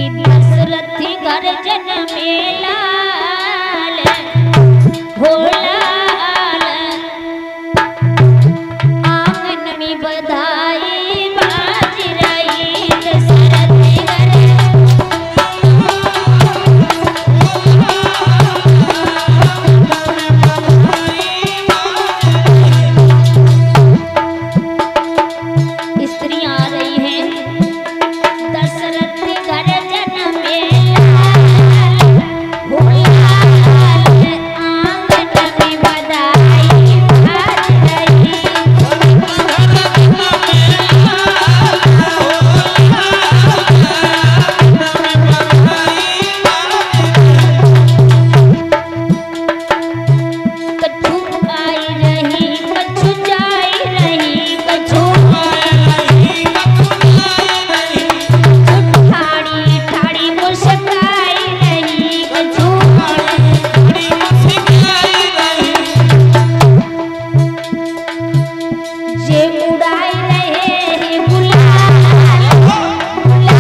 कि दशरथ घर जनमेला हो लाल, आंगन में बधाई बाज रही दशरथ घर। स्त्रियां आ रही हैं दशरथ घर जनमेला हो लाल, आंगन में बधाई बाज रही। कछु आई रही कछु जाई रही, कछु ठाड़ी ठाड़ी मुस्काई रही, कछु जे उड़ाई रहे गुलाल गुलाल,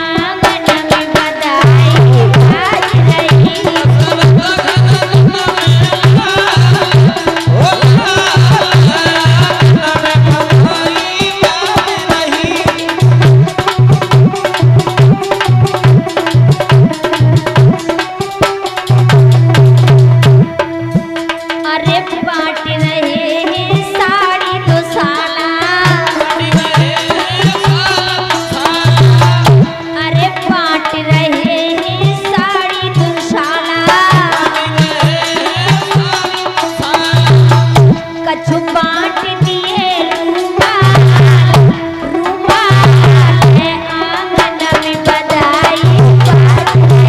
आंगन में बधाई बाज रही। अरे बांट रहे हैं साड़ी तो साला, अरे बांट रहे हैं साड़ी तो साला, कछु बांट दिए रुमाल रुमाल, आंगन में बधाई बाज रही।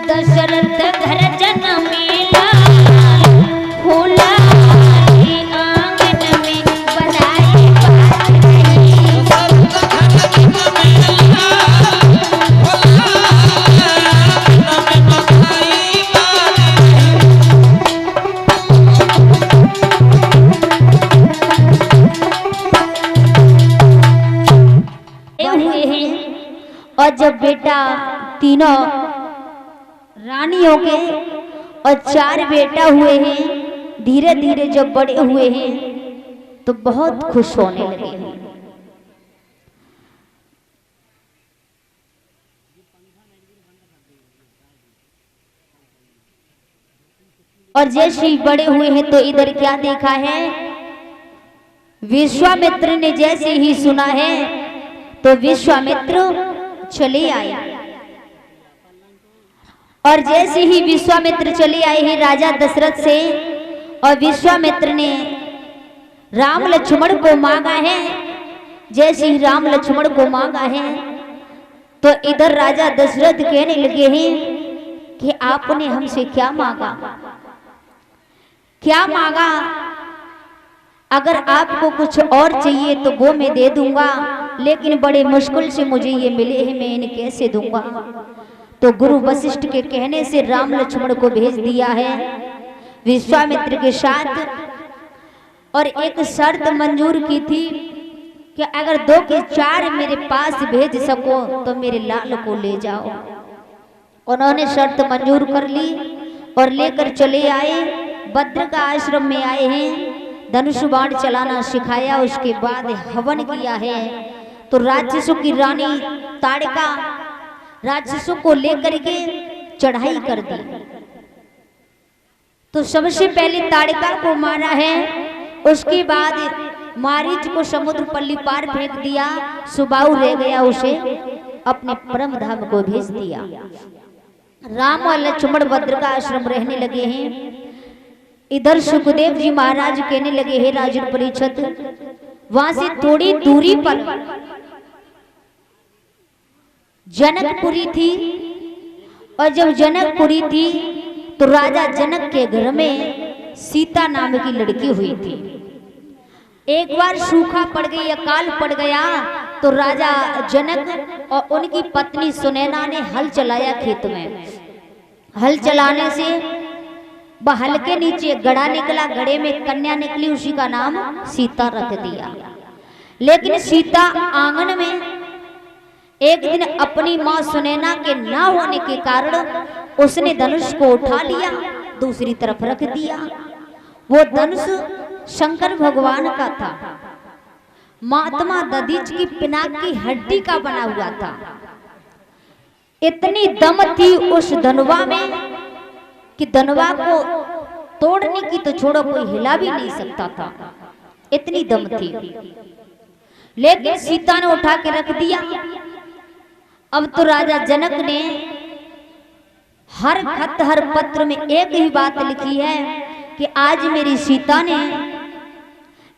दशरथ घर जनमेला हो लाल, आंगन में बधाई बाज रही। हुए हैं और जब बेटा तीनों रानियों के और 4 बेटा हुए हैं, धीरे धीरे जब बड़े हुए हैं तो बहुत खुश होने लगे हैं। और जैसे ही बड़े हुए हैं तो इधर क्या देखा है, विश्वामित्र ने जैसे ही सुना है तो विश्वामित्र चले आए। और जैसे ही विश्वामित्र चले आए हैं राजा दशरथ से, और विश्वामित्र ने राम लक्ष्मण को मांगा है। जैसे ही राम लक्ष्मण को मांगा है तो इधर राजा दशरथ कहने लगे हैं कि आपने हमसे क्या मांगा, क्या मांगा? अगर आपको कुछ और चाहिए तो वो मैं दे दूंगा, लेकिन बड़े मुश्किल से मुझे ये मिले हैं, मैं इन्हें कैसे दूंगा? तो गुरु वशिष्ठ के कहने से राम लक्ष्मण को भेज दिया है विश्वामित्र के साथ, और एक शर्त मंजूर की थी कि अगर 2 के 4 मेरे पास भेज सको तो मेरे लाल को ले जाओ। उन्होंने शर्त मंजूर कर ली और लेकर चले आए। भद्र का आश्रम में आए हैं, धनुष बाण चलाना सिखाया, उसके बाद हवन किया है। तो राक्षसों की रानी ताड़का राक्षसों को लेकर के चढ़ाई कर दी। तो सबसे पहले ताड़का को मारा है, उसके बाद मारीच को समुद्र पल्ली पार फेंक दिया, सुबाहु रह गया, उसे अपने परम धाम को भेज दिया। राम और लक्ष्मण भद्र का आश्रम रहने लगे हैं। इधर सुखदेव जी महाराज कहने लगे हैं राजन परीक्षित, वहां से थोड़ी दूरी पर जनकपुरी थी, और जब जनकपुरी थी तो राजा जनक के घर में सीता नाम की लड़की हुई थी। एक बार सूखा पड़ गई, अकाल पड़ गया, तो राजा जनक और उनकी पत्नी सुनैना ने हल चलाया खेत में। हल चलाने से वह हल के नीचे गड़ा निकला, गड़े में कन्या निकली, उसी का नाम सीता रख दिया। लेकिन सीता आंगन में एक दिन अपनी मां सुनैना के ना होने के कारण उसने धनुष को उठा लिया, दूसरी तरफ रख दिया। वो धनुष शंकर भगवान का था, महात्मा दधीच की पिनाक की हड्डी का बना हुआ था। इतनी दम थी उस धनुवा में कि धनुवा को तोड़ने की तो छोड़ो, कोई हिला भी नहीं सकता था, इतनी दम थी। लेकिन सीता ने उठा के रख दिया। अब तो राजा जनक ने हर खत हर पत्र में एक ही बात लिखी है कि आज मेरी सीता ने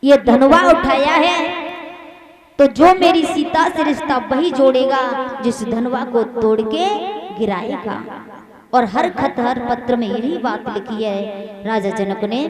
ये धनुवा उठाया है, तो जो मेरी सीता से रिश्ता वही जोड़ेगा जिस धनुवा को तोड़ के गिराएगा। और हर खत हर पत्र में यही बात लिखी है राजा जनक ने।